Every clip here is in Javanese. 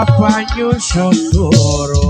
banyu segara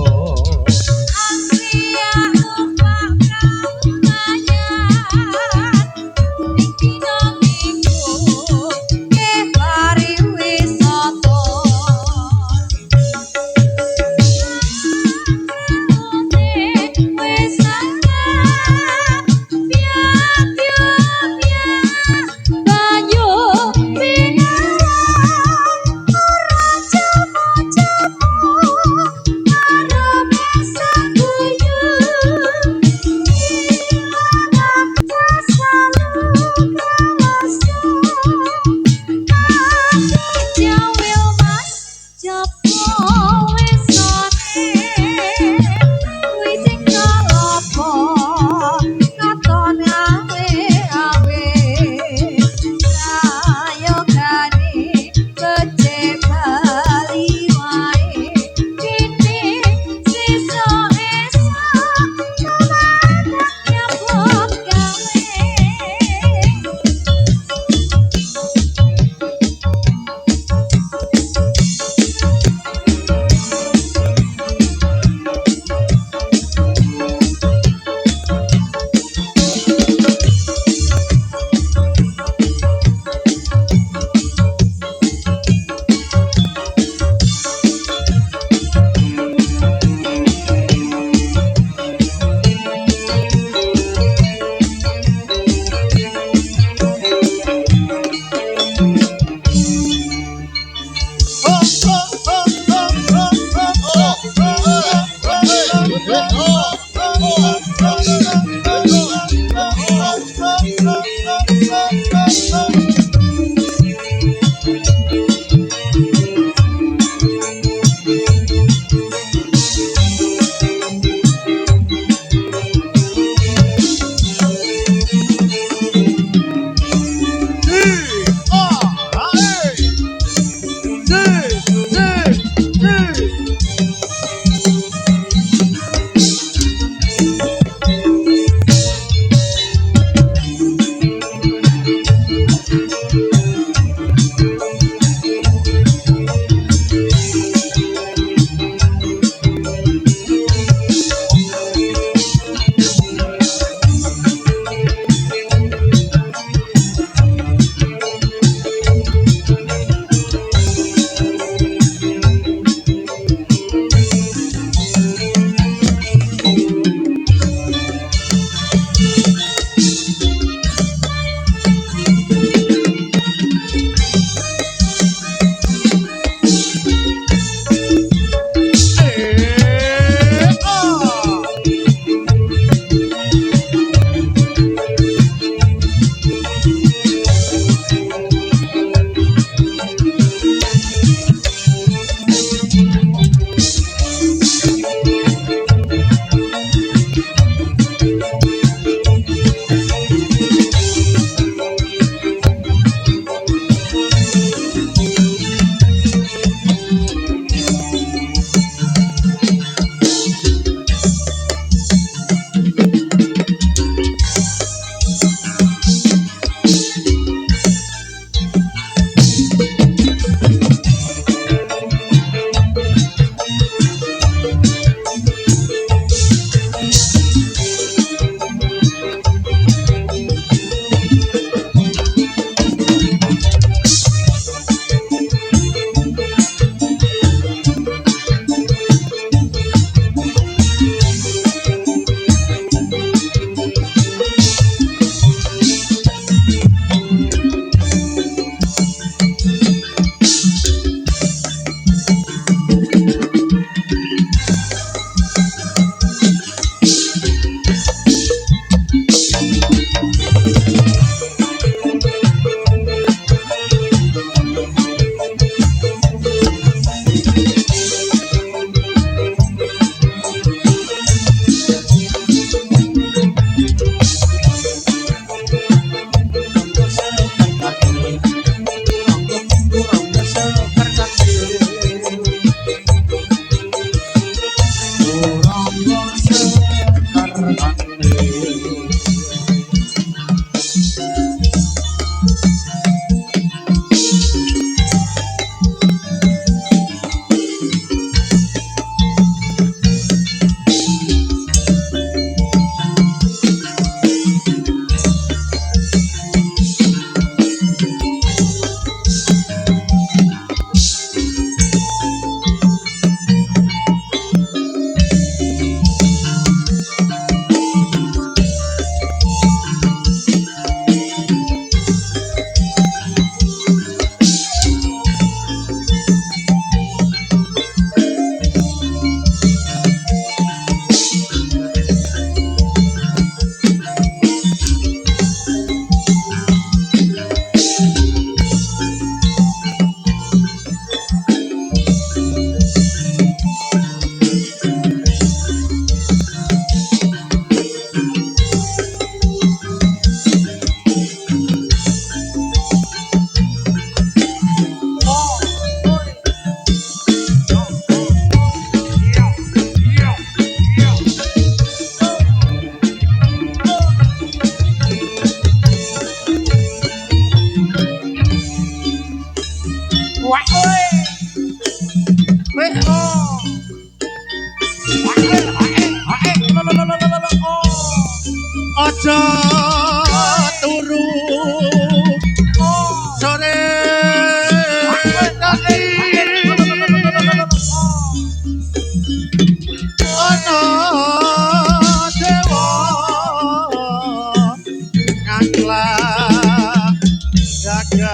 Aja turu sore kaki ana dewa ngaklah jagat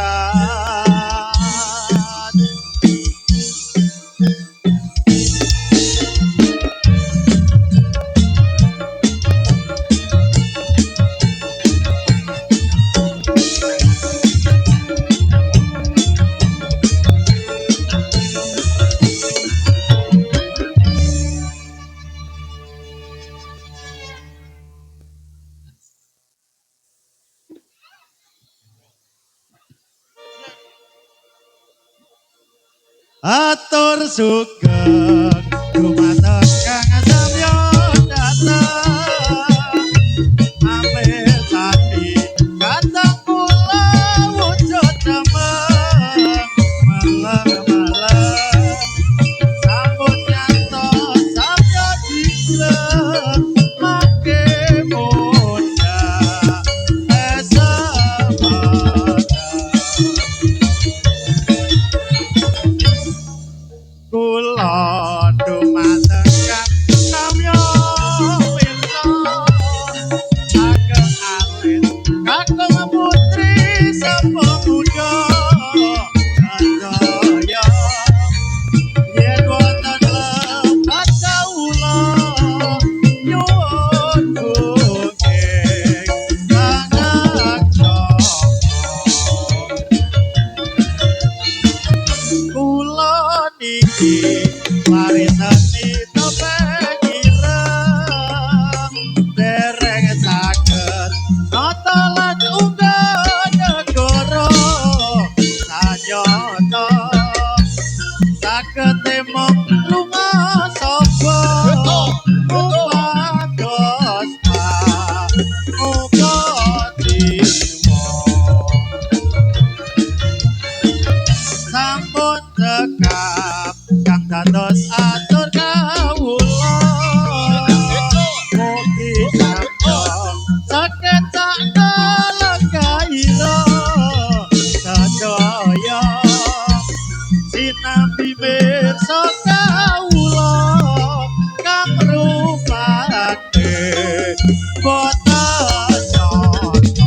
atur sugeng dumateng kang samya dateng ambil tadi kata kula wujud dameng malam-malam sambut nyantos samya dilem make muda esamada kula dumateng kang samya pirsa ageng alit kakung putri sapa muda kandaya yen wonten lepat kawula nyuwun bukit pangaksa kula niki warisani topeng ireng dereng saged nata lan unggah negara sanyata saged temong lunga sapa upados muga trima sampun cekap kang dados atur kawula mugi sabda sakecak kalenggaira sedaya sinambi pirsa kawula kang rupane boten nyata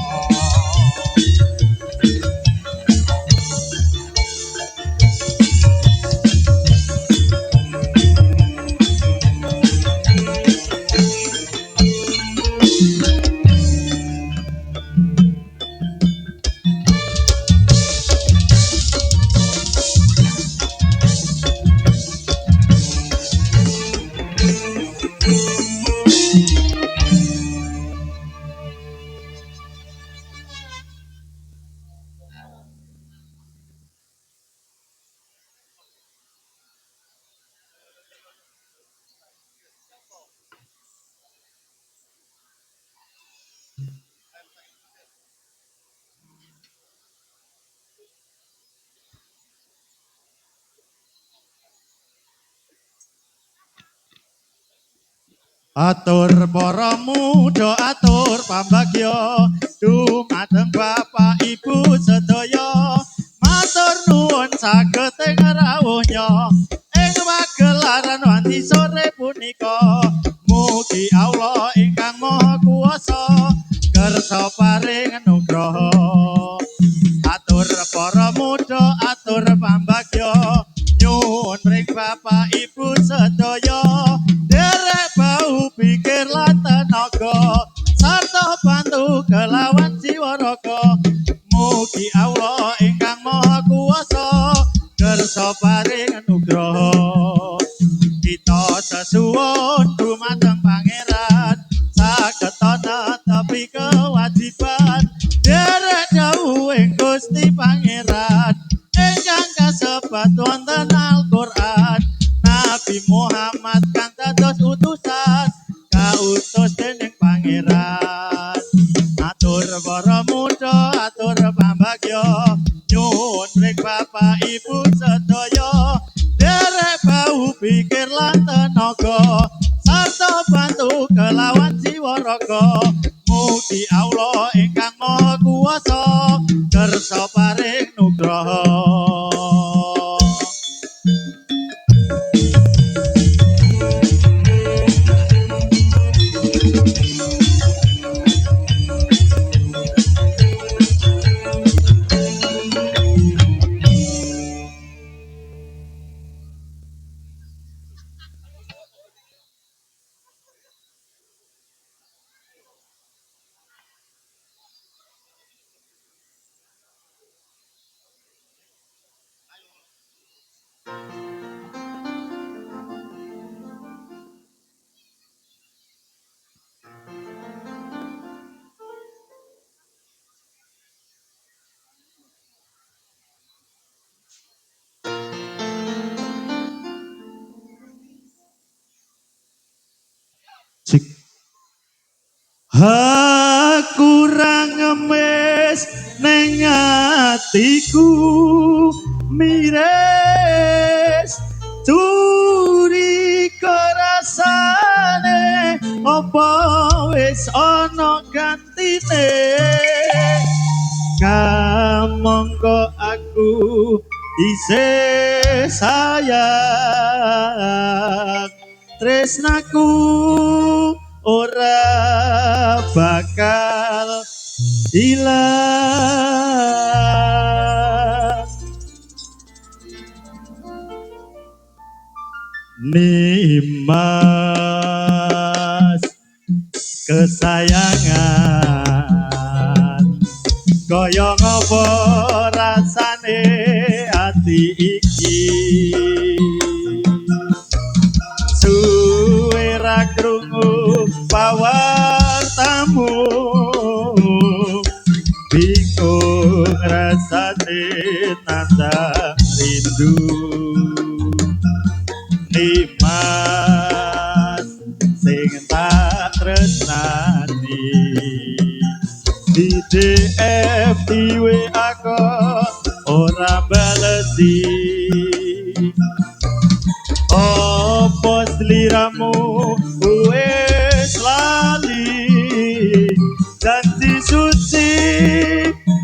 atur para muda atur pambagya dumateng bapak ibu sedaya matur nuwun saged ing rawuhnya ing pagelaran wanci sore punika mugi Allah ingkang maha kuwasa kersa paring nugraha atur para muda atur pambagya nyuwun ring bapak ibu sedaya derek bau pikir lan tenaga sarta bantu kelawan jiwa raga mugi Allah ingkang maha kuwasa kersa paring nugraha kita sesuwun dumateng pangeran saged tapi kewajiban derek dawuhing Gusti Pangeran ingkang kasebat wonten Al-Qur'an Nabi Muhammad kang dados utusan kautus dening Pangeran atur para muda atur pambagya nyuwun ring bapak ibu Cik. Aku ra ngemis ning atiku mires turi rasane apa wis ana gantine kamangka aku isih sayang tresnaku ora bakal ilang Nimas kesayangan kaya ngapa rasane ati iki suwe ra krungu pawartamu bingung rasane nandang rindu Nimas sing tak tresnani di DM di WA kok ora balesi opo sliramu wis lali janji suci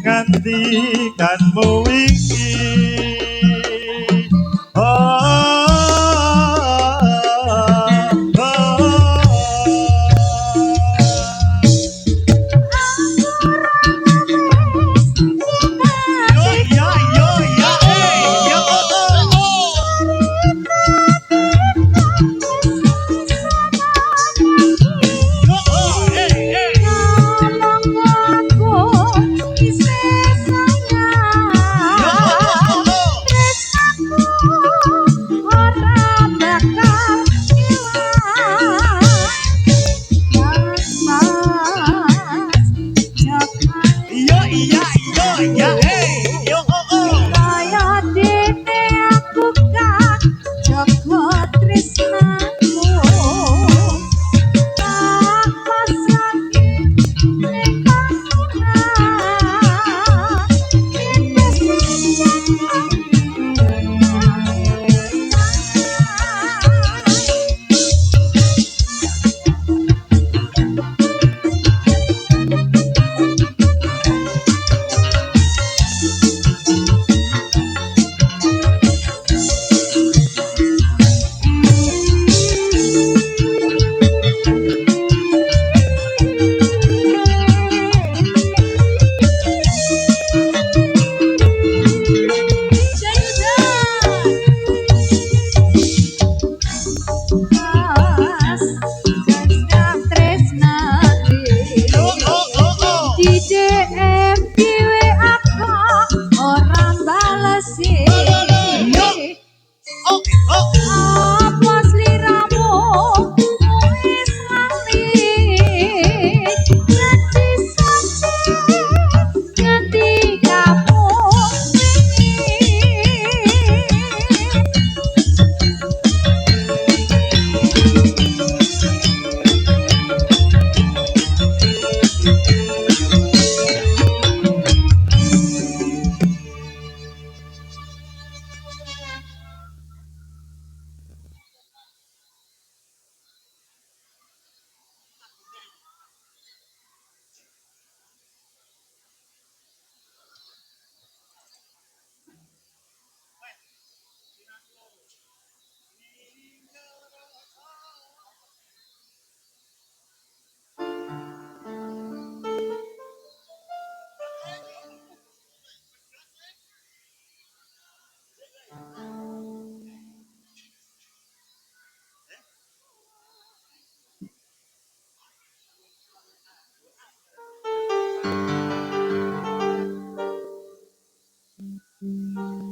ngantikanmu wingi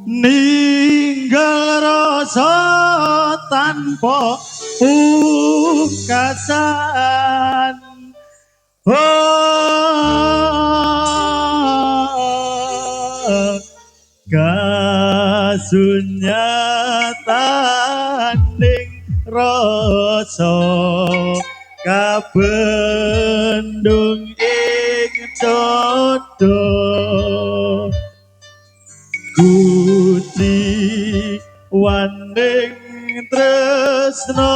ninggal rasa tanpa pungkasan oh kasunyatan ning rasa kabendung ing dodo guci waning tresno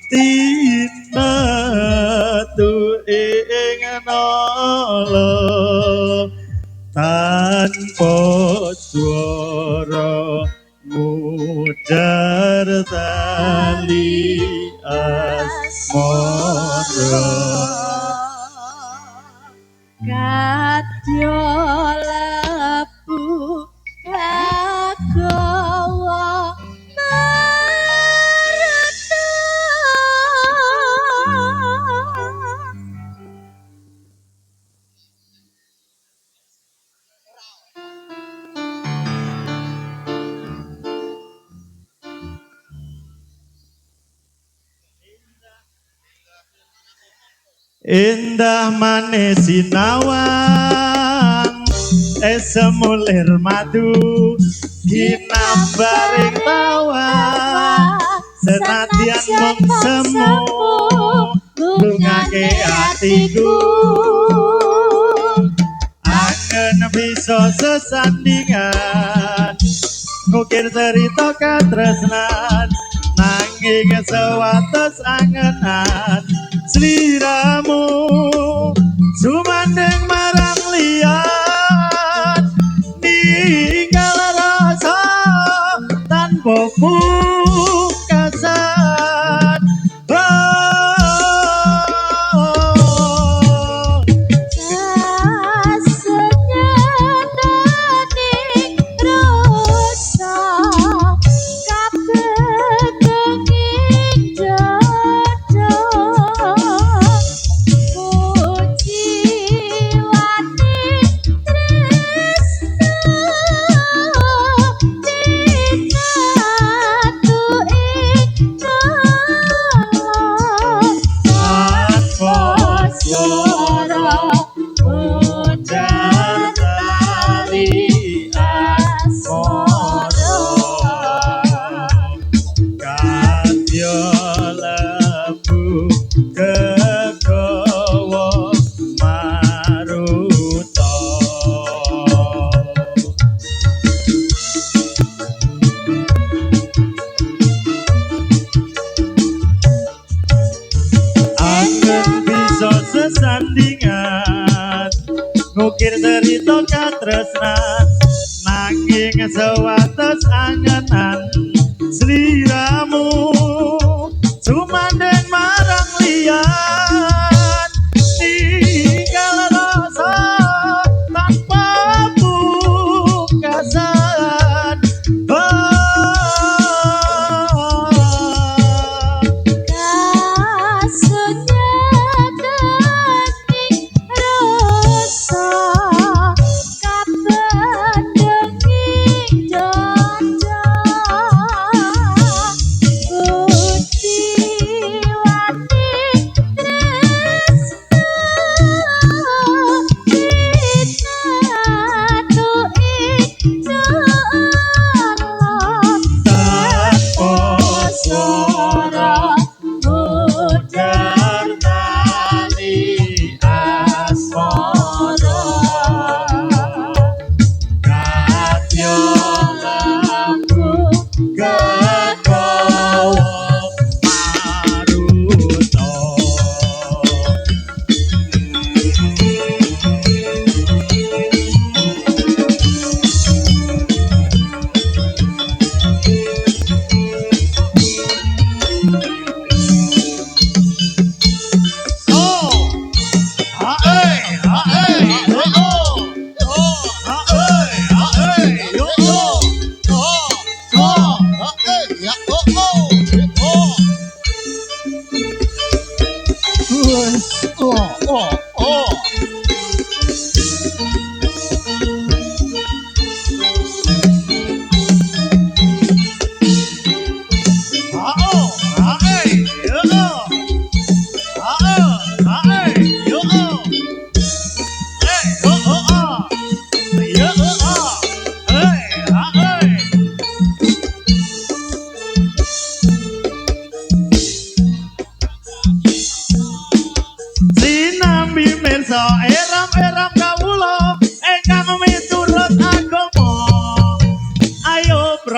tinatu ing nala tanpa swara mudar tali asmara kadya lebu kagawa indah manis sinawang semulir madu ginambaring tawa senadyan mung semu bungake atiku angen bisa sesandingan ngukir cerita katresnan nanging sewates angenan sliramu sumandeng marang liyan ninggal rasa tanpa pungkasan sesandingan ngukir cerita katresnan nanging sewates angenan sliramu sumandeng marang liyan ninggal rasa tanpa pungkasan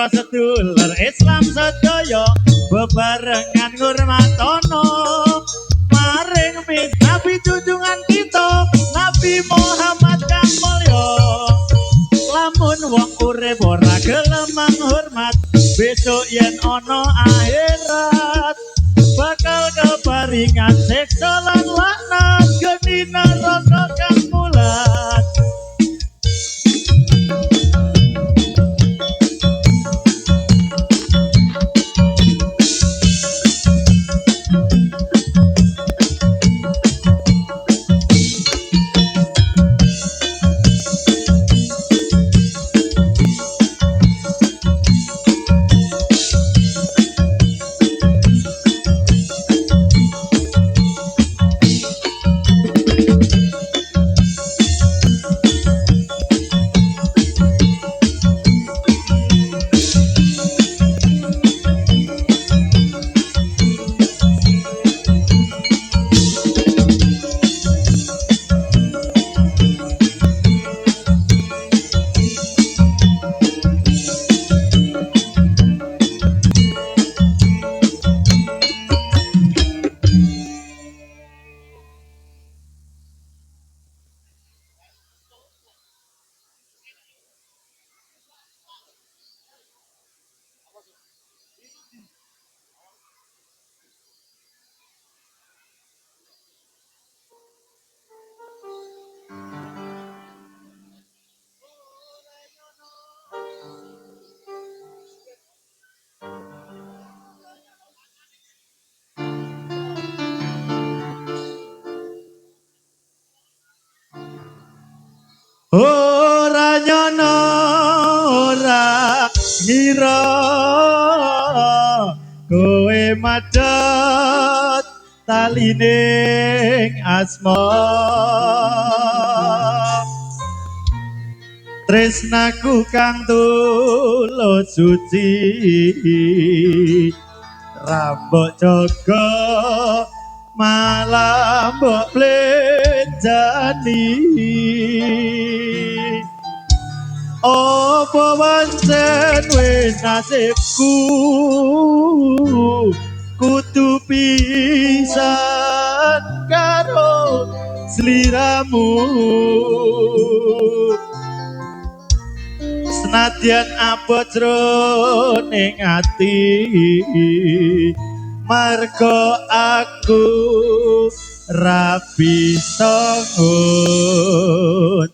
para sedulur Islam sedaya bebarengan ngurmatono maring Nabi junjungan kita Nabi Muhammad kang mulya lamun wong urip ora gelem hormat besok yen ana akhirat bakal keparingan siksa lan laknat geni neraka kang mulat. Ora nyono ora ngira kowe madhot talining asma tresnaku kang tulus suci rambok jaga malam mbok blenjani apa pancen wis nasibku kudu pisan karo sliramu senadyan abot jroning ati marga aku ra bisa ngucati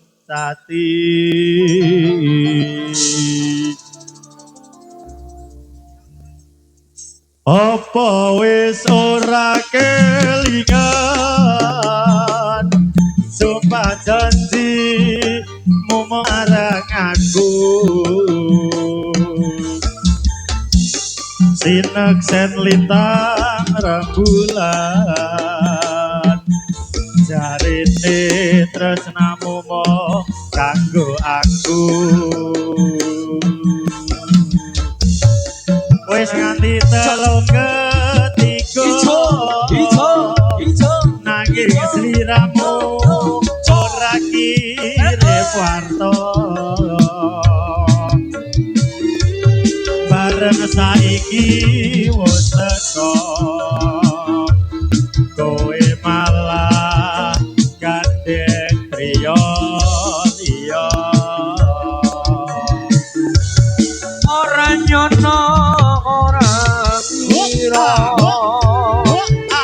apa wis ora kelingan sumpah janji mu marang aku sineksen lintang rembulan jarine tresnamu mo kanggo aku wis nganti telung ketiga nanging sliramu ora kirim warta bareng saiki wis teko kowe malah gandeng priya liya ora nyono ora ngira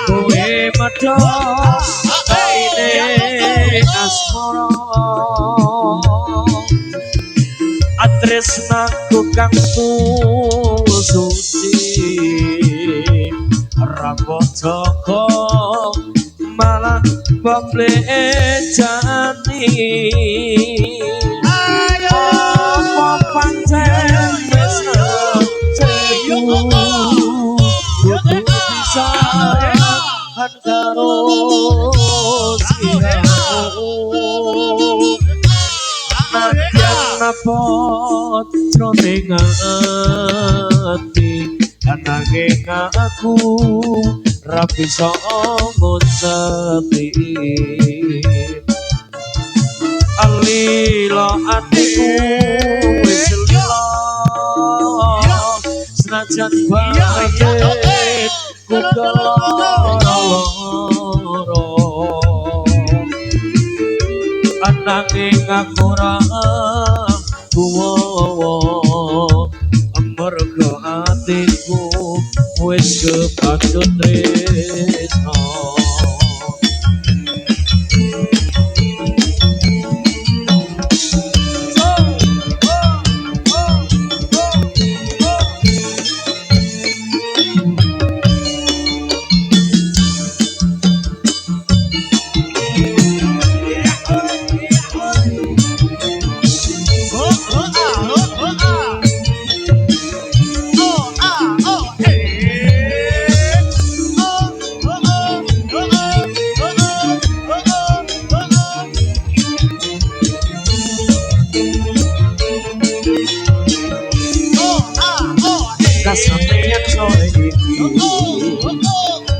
kowe medhot talining asmara tresnaku kang suci rambok jaga malah pemblejani apa pancen wis nasibku kudu pisan karo sliramu napot jroning ati ananging aku ra bisa ngucati alila atiku wis lila senajan batin kudeloro ananging aku ora kuwowo amarga atiku wis kepandhut tresno. Kasampaian sore iki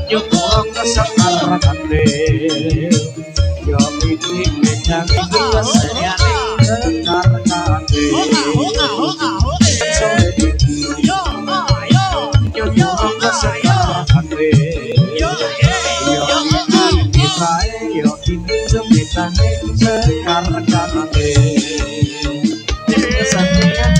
nyukur kesekar kandil yo iki medang iki keseniane kekar kandil sore iki nyukur kesekar kandil yo iki bae yo iki jembitane sekar kandil kesampaian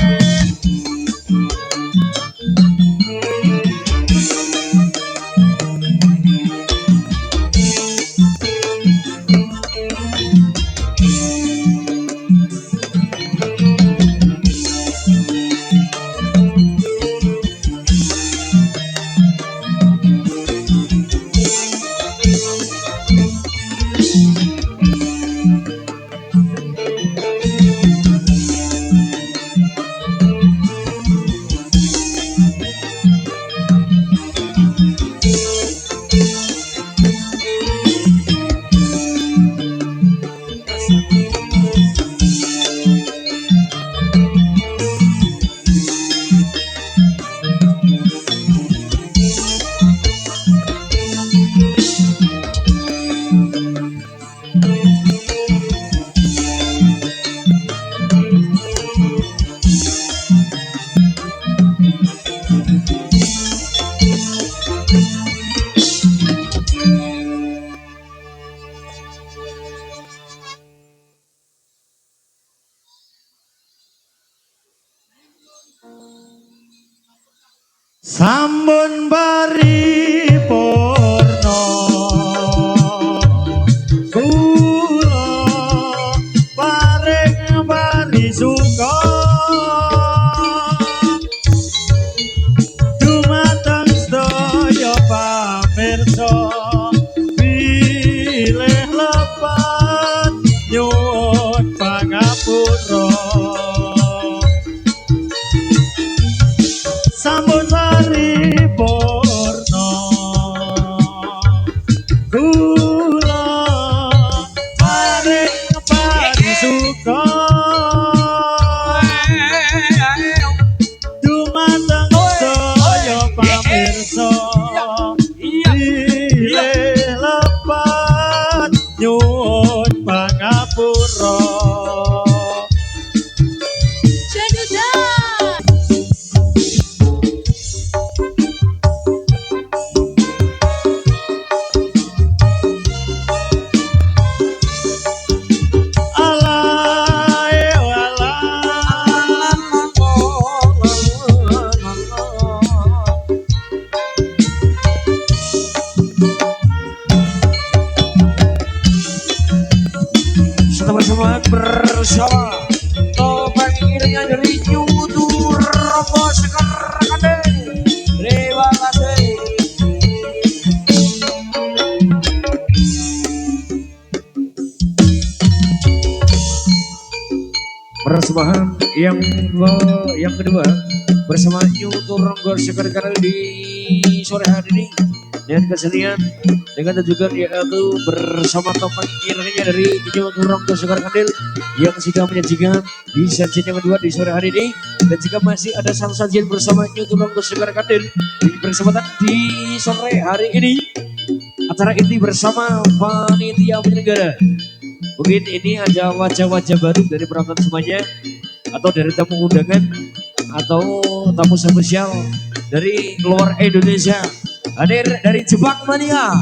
Sampun paripurna kula paring parisuka dumateng sedaya pamirsa bilih lepat nyuwun pangapura sampun paripurna kula paring parisuka dumateng sedaya pamirsa bilih lepat nyuwun pangapura. Semangat bersama topeng iringnya dari nyudur Romo Sekar Kandil. Terima kasih. Persembahan yang kedua bersama nyudur Romo Sekar Kandil di sore hari ini dengan kesenian dengan juga yaitu bersama topeng iringnya dari nyudur Romo Sekar Kandil yang sudah menyajikan di sajian yang kedua di sore hari ini. Dan jika masih ada sang sajian bersama nyudur Romo Sekar Kandil di kesempatan di sore hari ini, acara inti bersama panitia penyelenggara. Mungkin ini ada wajah-wajah baru dari penonton semuanya atau dari tamu undangan atau tamu spesial dari luar Indonesia hadir dari Jepang Mania.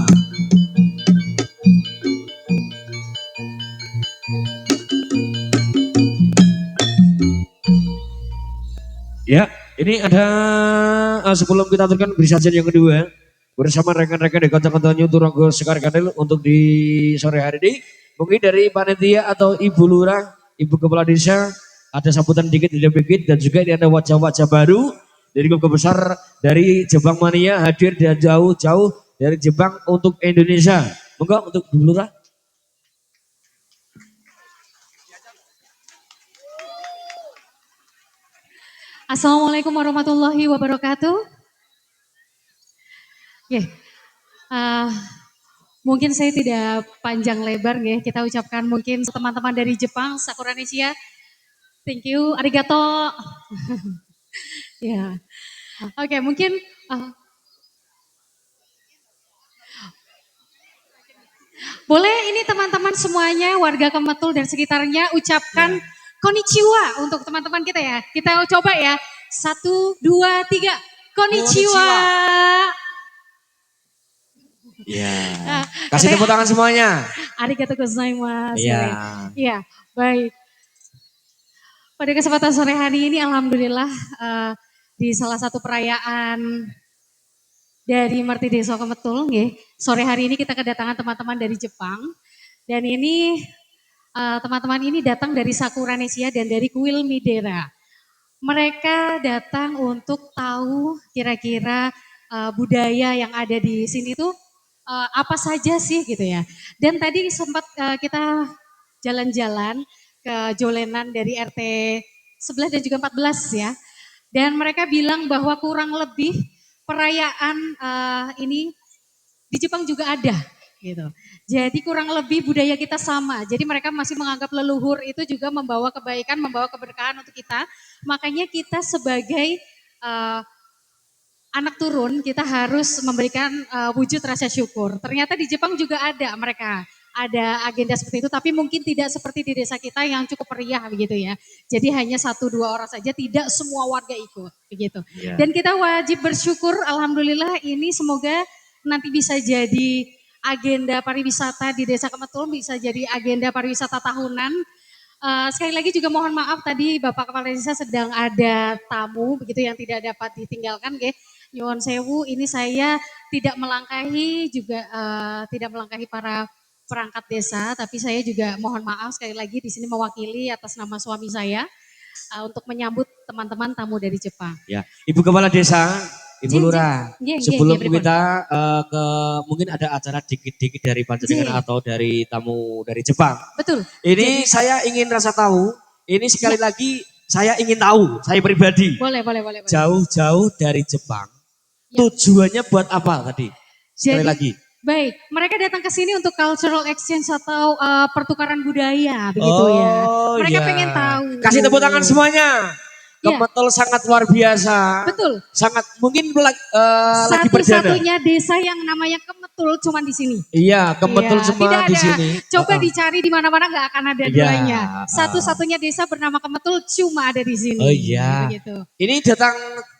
Ya, ini ada sebelum kita aturkan beri sajian yang kedua bersama rekan-rekan di kota-kota Turanggo Sekar Kandil untuk di sore hari ini. Mungkin dari panitia atau Ibu Lurah, Ibu Kepala Desa ada sambutan dikit dan juga ini ada wajah-wajah baru dari keluarga besar dari Jepang Mania hadir dan jauh-jauh dari Jepang untuk Indonesia. Monggo untuk Ibu Lurah. Assalamualaikum warahmatullahi wabarakatuh. Ya, uh, mungkin saya tidak panjang lebar ya. Kita ucapkan mungkin teman-teman dari Jepang, Sakuranesia. Thank you, arigato. Ya, oke mungkin uh, boleh ini teman-teman semuanya warga Kemetul dan sekitarnya ucapkan konnichiwa untuk teman-teman kita ya. Kita coba ya. 1, 2, 3. Konnichiwa. Ya. Kasih tepuk tangan semuanya. Arigatou gozaimasu. Iya. Iya, baik. Pada kesempatan sore hari ini alhamdulillah di salah satu perayaan dari Marti Desa Kemetul nggih. Sore hari ini kita kedatangan teman-teman dari Jepang dan ini teman-teman ini datang dari Sakuranesia dan dari Kuil Midera. Mereka datang untuk tahu kira-kira budaya yang ada di sini tuh apa saja sih gitu ya. Dan tadi sempat kita jalan-jalan ke Jolenan dari RT 11 dan juga 14 ya. Dan mereka bilang bahwa kurang lebih perayaan ini di Jepang juga ada gitu. Jadi kurang lebih budaya kita sama. Jadi mereka masih menganggap leluhur itu juga membawa kebaikan, membawa keberkahan untuk kita. Makanya kita sebagai anak turun kita harus memberikan wujud rasa syukur. Ternyata di Jepang juga ada mereka ada agenda seperti itu, tapi mungkin tidak seperti di desa kita yang cukup meriah begitu ya. Jadi hanya 1-2 orang saja, tidak semua warga ikut begitu. Yeah. Dan kita wajib bersyukur, alhamdulillah ini semoga nanti bisa jadi agenda pariwisata di Desa Kemetul, bisa jadi agenda pariwisata tahunan. Sekali lagi juga mohon maaf tadi Bapak Kepala Desa sedang ada tamu begitu yang tidak dapat ditinggalkan, nggih. Nyuwun sewu, ini saya tidak melangkahi juga tidak melangkahi para perangkat desa, tapi saya juga mohon maaf sekali lagi di sini mewakili atas nama suami saya untuk menyambut teman-teman tamu dari Jepang. Ya, Ibu Kepala Desa, Ibu Lurah, sebelum kita ke mungkin ada acara dikit-dikit dari panjenengan atau dari tamu dari Jepang. Betul. Ini saya ingin rasa tahu, ini sekali lagi saya ingin tahu, saya pribadi. Boleh. Jauh-jauh dari Jepang, tujuannya buat apa tadi? Sekali lagi. Baik, mereka datang ke sini untuk cultural exchange atau pertukaran budaya, begitu ya. Mereka pengen tahu. Kasih tepuk tangan semuanya. Kemetul sangat luar biasa. Betul. Sangat mungkin lagi perdana. Satu-satunya desa yang namanya Kemetul cuma di sini. Iya, Kemetul cuma di sini. Coba dicari di mana-mana nggak akan ada duanya. Satu-satunya desa bernama Kemetul cuma ada di sini. Oh iya. Begitu. Ini datang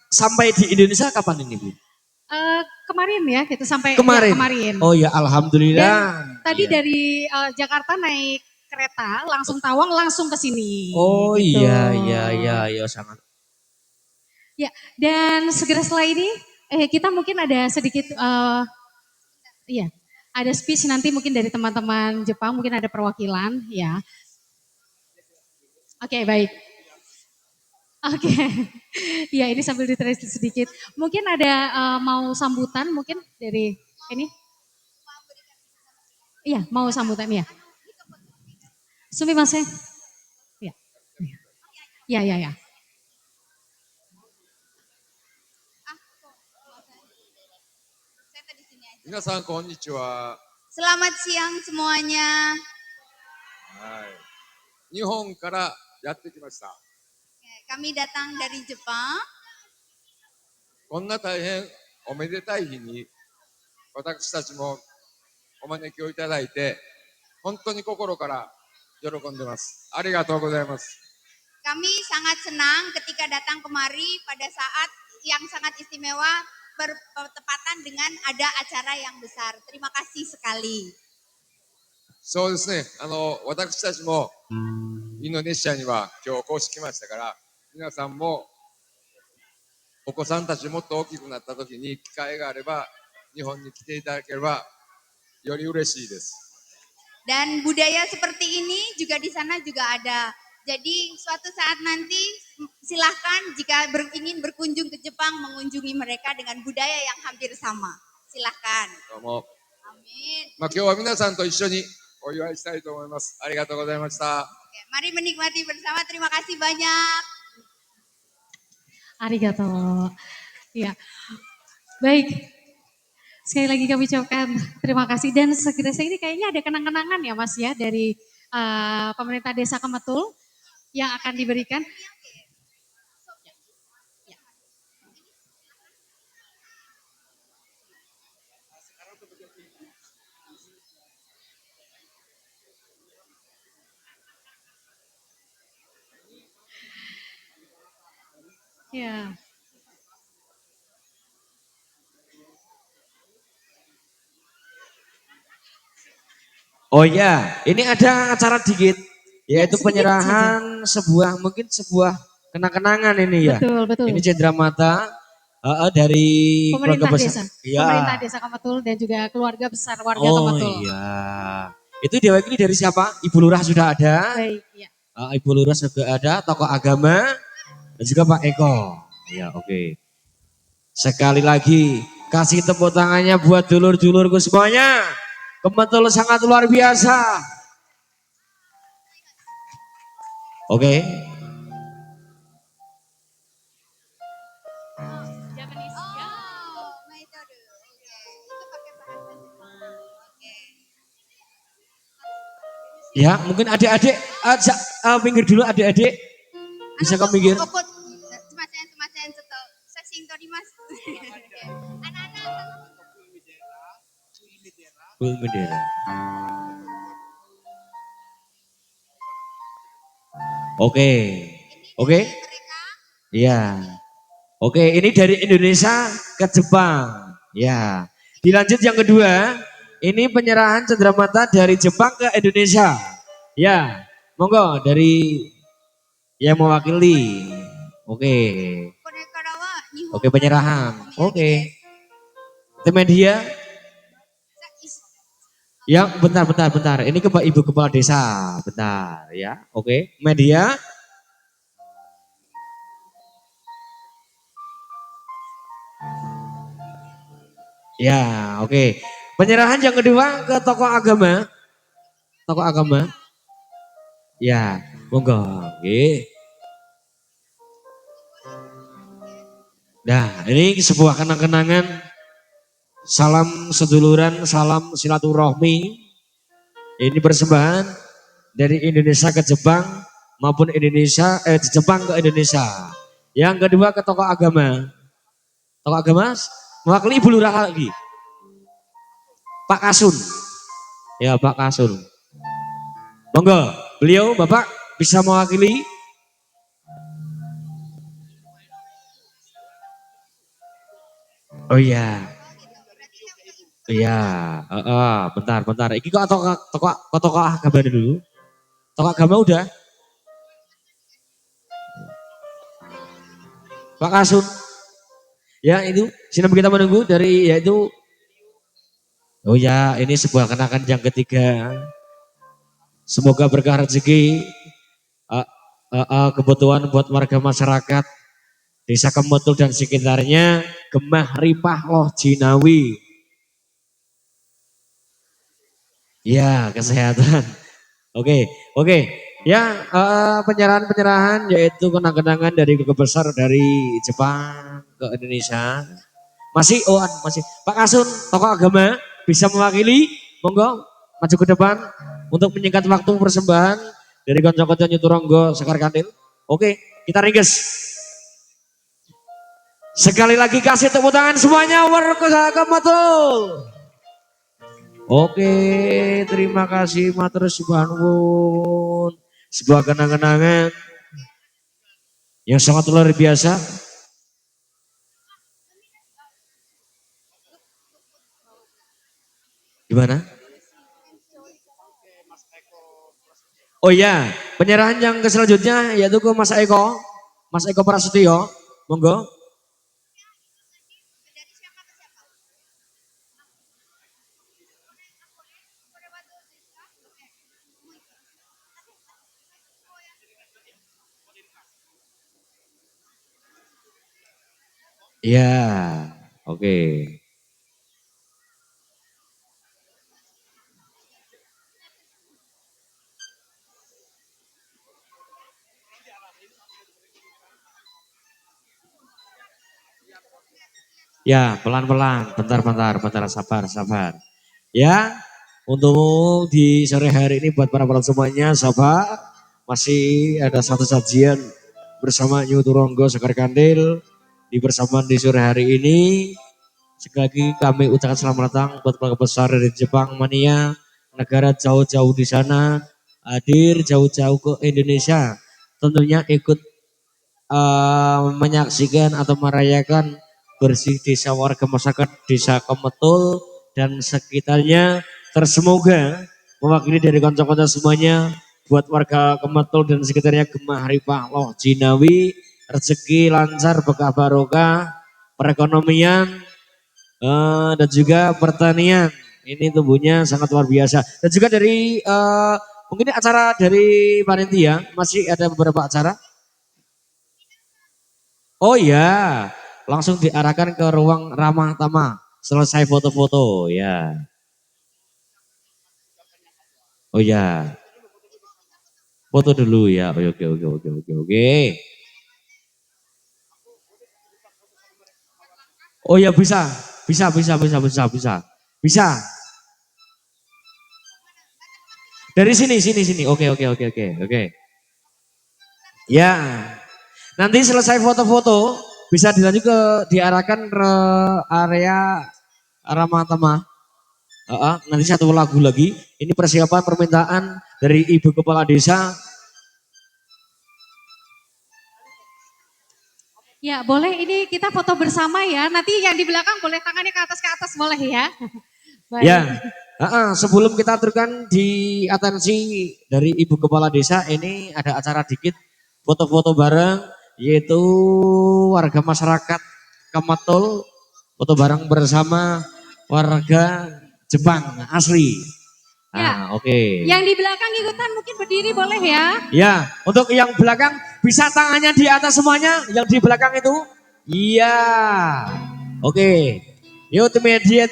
sampai di Indonesia kapan ini, Bu? Kemarin ya, gitu sampai kemarin. Ya, kemarin. Oh ya, alhamdulillah. Dan tadi dari Jakarta naik kereta langsung Tawang langsung ke sini. Oh gitu. Iya sangat. Ya, dan segera setelah ini kita mungkin ada sedikit ada speech nanti mungkin dari teman-teman Jepang, mungkin ada perwakilan ya. Oke, baik. Oke, ya ini sambil ditranslate sedikit. Mungkin ada mau sambutan mungkin dari ini? Iya, mau sambutan ya. Sumimasen. Ya. Minasan konnichiwa. Selamat siang semuanya. Nihon kara yatte kimashita. Kami datang dari Jepang. こんな大変おめでたい日に私たちもお招きをいただいて本当に心から喜んでます。ありがとうございます。Kami sangat senang ketika datang kemari pada saat yang sangat istimewa bertepatan dengan ada acara yang besar. Terima kasih sekali. そうですね。私たちもインドネシアには今日公式来ましたから、皆さんもお子さんたちもっと大きくなった時に機会があれば、日本に来ていただければより嬉しいです。 Dan budaya seperti ini juga di sana juga ada. Jadi suatu saat nanti silahkan jika ingin berkunjung ke Jepang mengunjungi mereka dengan budaya yang hampir sama. Silahkan. どうも。 Amin. 今日は皆さんと一緒にお祝いしたいと思います。ありがとうございました。 Oke, mari menikmati bersama. Terima kasih banyak. Arigato. Ya, baik. Sekali lagi kami ucapkan terima kasih dan segera ini kayaknya ada kenang-kenangan ya Mas ya dari pemerintah Desa Kemetul yang akan diberikan. Ya. Oh ya, ini ada acara dikit, yaitu sedikit penyerahan mungkin sebuah kenang-kenangan ini ya. Betul, betul. Ini Cendramata dari Pemerintah keluarga desa, besar. Ya. Pemerintah Desa Kemetul dan juga keluarga besar warga Oh Kemetul. iya, itu diwakili dari siapa? Ibu Lurah sudah ada, Baik, ya. Ibu Lurah juga ada, tokoh agama dan juga Pak Eko. Ya oke. Sekali lagi kasih tepuk tangannya buat dulur-dulurku semuanya. Kemetul sangat luar biasa. Oke. Japanese, ya. Oh, metode. Oke. Itu pakai bahasa Jepang. Oke. Ya mungkin adik-adik minggir dulu adik-adik. Bisa kau minggir? Sumasen seto. Sasing torimasu. Oke. Anak-anak. Bendera. Oke. Oke. Mereka Iya. Oke, ini dari Indonesia ke Jepang. Ya. Dilanjut yang kedua, ini penyerahan Cendramata dari Jepang ke Indonesia. Ya. Monggo dari yang mewakili. Oke. Oke, penyerahan. Oke. Tim media. Ya, bentar. Ini Ibu Kepala Desa. Bentar ya. Oke, media. Ya, oke. Penyerahan yang kedua ke tokoh agama. Tokoh agama. Ya, monggo. Oke. Nah, ini sebuah kenang-kenangan. Salam seduluran, salam silaturahmi. Ini persembahan dari Indonesia ke Jepang maupun Jepang ke Indonesia. Yang kedua ke tokoh agama. Tokoh agama mewakili Ibu Lurah lagi. Pak Kasun. Ya, Pak Kasun. Monggo, beliau Bapak bisa mewakili. Oh iya. Iya, bentar. Iki kok tokoh agama dulu. Tokoh agama udah. Pak Kasun. Ya itu, sini kita menunggu dari yaitu. Oh ya, ini sebuah kenangan yang ketiga. Semoga berkah rezeki, kebutuhan buat warga masyarakat Desa Kemetul dan sekitarnya, Gemah Ripah Loh Jinawi. Ya, kesehatan. Oke. Ya, penyerahan yaitu kenang-kenangan dari keluarga besar dari Jepang ke Indonesia. Masih Pak Kasun, tokoh agama bisa mewakili, monggo maju ke depan untuk menyingkat waktu persembahan dari konco-konco Nyuturonggo Sekar Kandil. Oke, kita ringkes. Sekali lagi kasih tepuk tangan semuanya warga Kemetul. Oke, terima kasih matur suwun. Sebuah kenang-kenangan yang sangat luar biasa. Gimana? Oh iya, penyerahan yang ke selanjutnya yaitu ke Mas Eko. Mas Eko Prasetyo, monggo. Iya, oke. Ya, pelan-pelan, bentar, sabar. Ya, untuk di sore hari ini buat para penonton semuanya, sabar. Masih ada satu sajian bersama New Turonggo Sekar Kandil di bersamaan di sore hari ini. Sekali lagi kami ucapkan selamat datang buat keluarga besar dari Jepang Mania, negara jauh-jauh di sana, hadir jauh-jauh ke Indonesia. Tentunya ikut menyaksikan atau merayakan bersih desa warga masyarakat desa Kemetul dan sekitarnya. Tersemoga mewakili dari konco-konco semuanya buat warga Kemetul dan sekitarnya Gemah Ripah Loh Jinawi, rezeki lancar berkah barokah, perekonomian dan juga pertanian ini tumbuhnya sangat luar biasa. Dan juga dari mungkin acara dari panitia masih ada beberapa acara. Oh iya, langsung diarahkan ke ruang ramah tamah. Selesai foto-foto ya. Oh ya, foto dulu ya. Oke. Oh ya bisa. Bisa. Dari sini. Oke. Ya, nanti selesai foto-foto bisa dilanjut ke diarahkan ke area ramah tamah. Nanti satu lagu lagi. Ini persiapan permintaan dari Ibu Kepala Desa. Ya boleh ini kita foto bersama ya. Nanti yang di belakang boleh tangannya ke atas boleh ya. Baik. Ya, sebelum kita aturkan di atensi dari Ibu Kepala Desa ini ada acara dikit foto-foto bareng yaitu warga masyarakat Kemetul foto bareng bersama warga Jepang asli. Ya. Oke. Yang di belakang ikutan mungkin berdiri boleh ya. Ya, untuk yang belakang bisa tangannya di atas semuanya yang di belakang itu. Iya. Oke. Yuk tim media.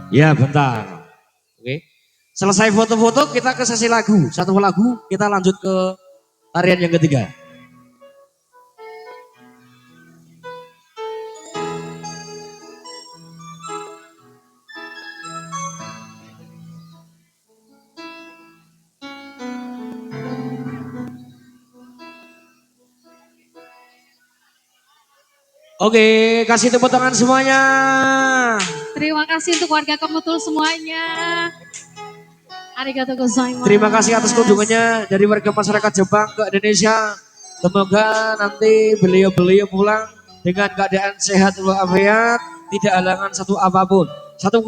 Ya bentar. Oke. Selesai foto-foto kita ke sesi lagu. Satu lagu kita lanjut ke tarian yang ketiga. Oke, kasih tepuk tangan semuanya. Terima kasih untuk warga Kemetul semuanya. Arigatou gozaimasu. Terima kasih atas kunjungannya dari warga masyarakat Jepang ke Indonesia. Semoga nanti beliau pulang dengan keadaan sehat walafiat, tidak halangan satu apapun. Satu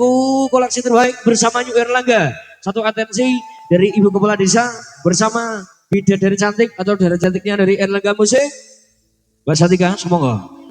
koleksi terbaik bersama New Erlangga. Satu atensi dari Ibu Kepala Desa bersama bidadari cantik atau darah cantiknya dari Erlangga Musik. Mbak Satika, semoga.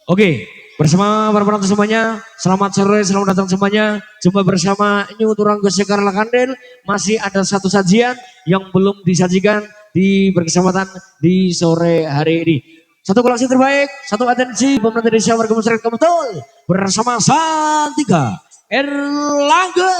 Oke, bersama para penonton semuanya, selamat sore, selamat datang semuanya. Jumpa bersama New Turonggo Sekar Kandil. Masih ada satu sajian yang belum disajikan di berkesempatan di sore hari ini. Satu koleksi terbaik, satu atensi pemerintah desa warga masyarakat Kemetul bersama Satika Erlangga.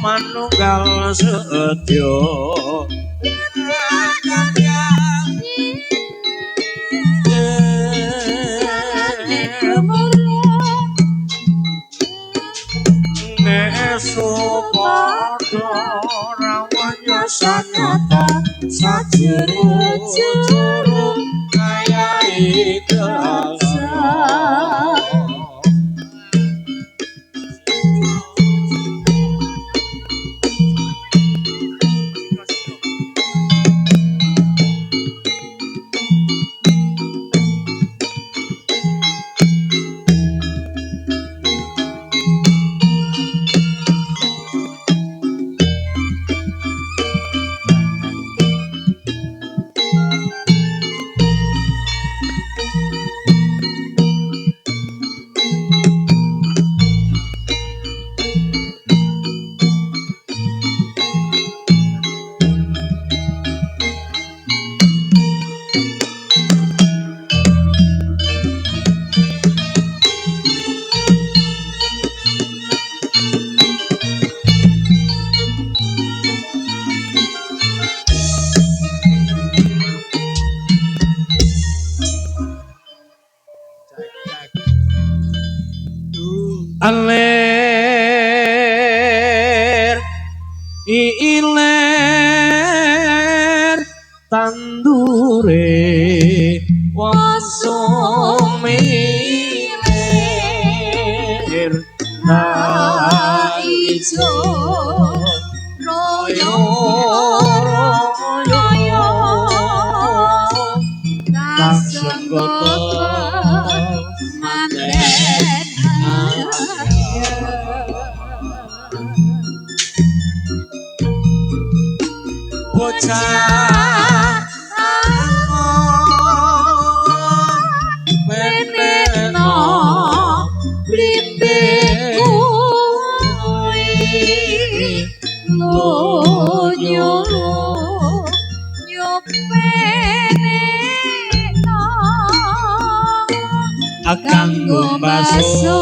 manunggal sedya Nesupada rawanya sanata sajero-jero kaya ikasa aler iler tandure wasomiler naijo royo royo kasenggoto manten bocah angon meneno blimbing kuwi loyo nyopene kanggo baso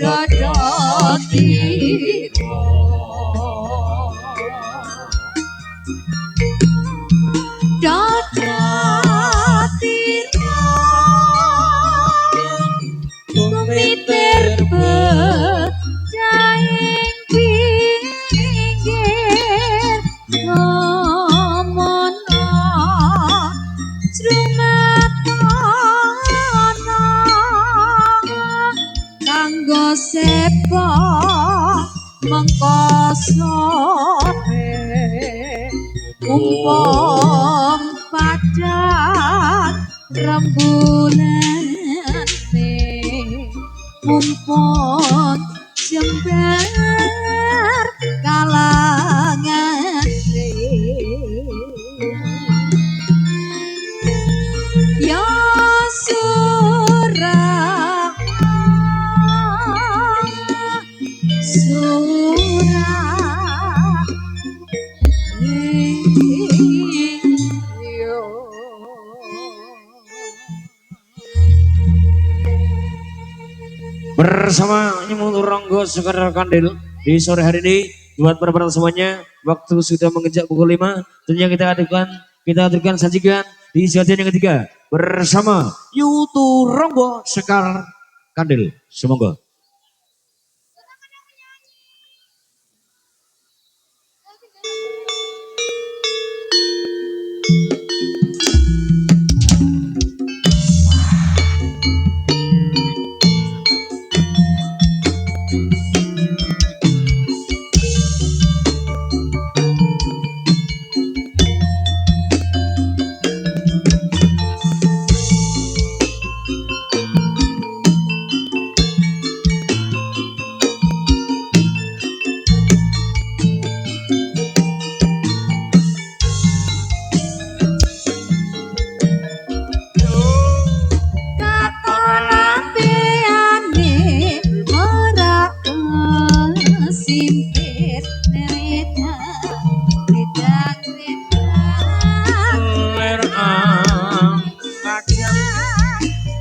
dodotiko dodotiro kumitir bedaing pinggir ngomono jrumatono kanggo sepo mengkosope umpong padat rembulan mumpung jembar kalangan ya surah bersama Nyemut Ronggo Sekar Kandil di sore hari ini buat para semuanya waktu sudah menginjak pukul 5 tentunya kita aturkan sajikan di sajian yang ketiga bersama Yutu Ronggo Sekar Kandil semoga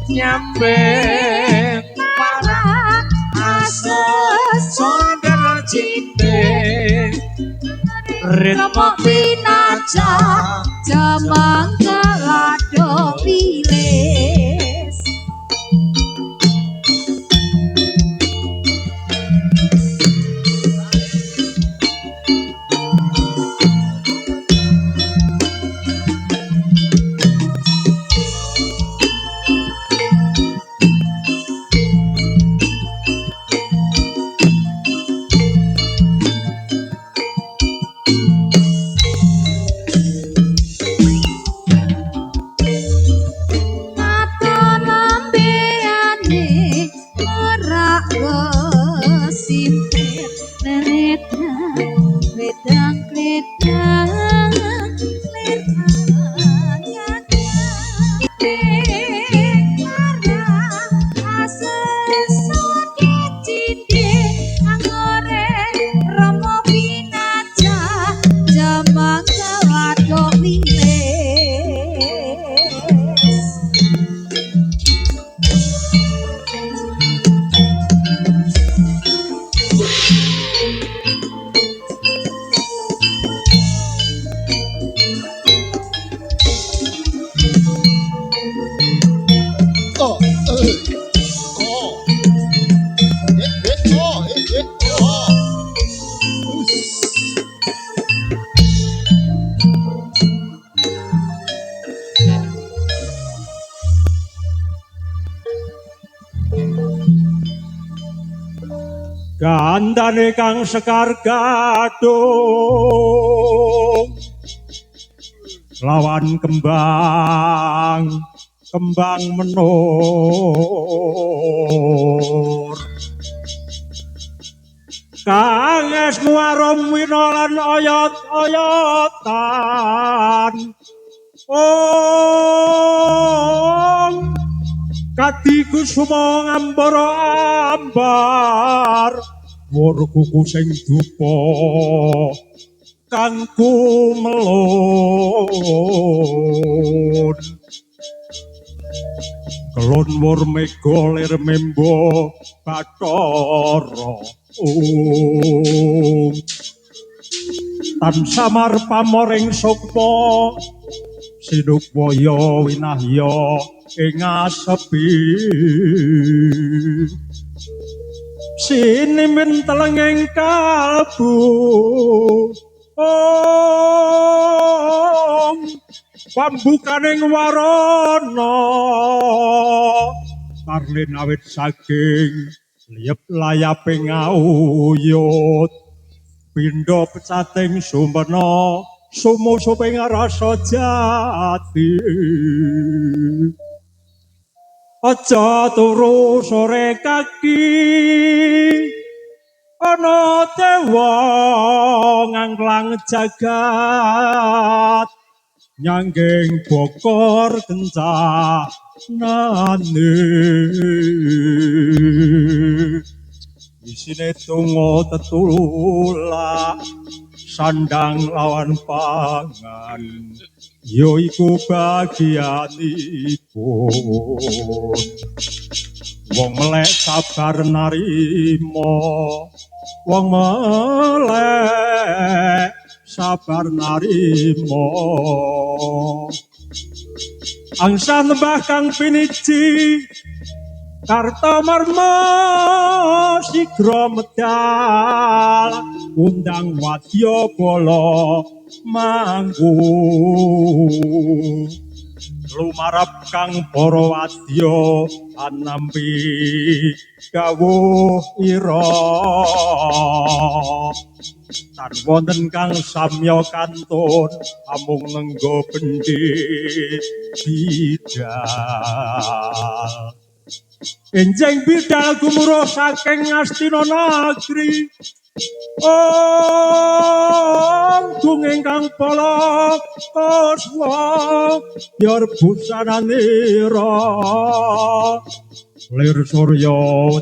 nyampe para asos saudara cinta Rama pinaca jamang kelado wilis. Gandane kang sekar gadung lawan kembang menur kang es muarum winolan oyot-oyotan katiku sumo ngambara ambar wurkuku sing dupa kangku melon kelon mur mega lir membo bathara tan samar pamoring sukma sinupaya winahya ing asepi sinimin telenging kalbu pambukaning warana parlin awit saking liep layape ngauyut pindha pecating sumpena sumu-suping rasa jati aja turu sore kaki ana dewa ngangklang jagat nyangging bokor kencanane isine tungo tetula sandang lawan pangan yoiku bagianipun wong melek sabar narima wong melek sabar narima angsa nembah kang piniji karta marma sigra medal undang wadya bala manggung lumarap kang para wadya anampi dawuh ira tan wonten kang samya kantun amung nenggo bendi bidal enjing bidal gumuruh saking Astina Nagri tung ingkang pala kaswa biar busananira lir surya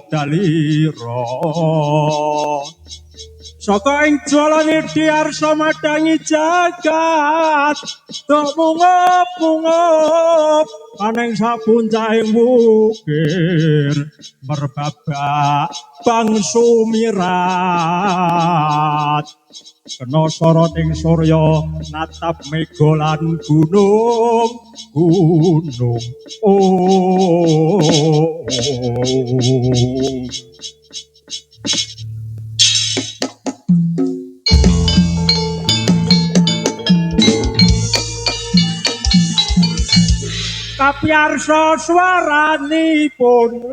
dalira Saka ing jwalane diarsa madangi jagat tok mungup-mungup aneng sapuncahing wukir merbabak bang sumirat kena sorot ing surya natap mega lan gunung oh. Kapiyarsa swaranipun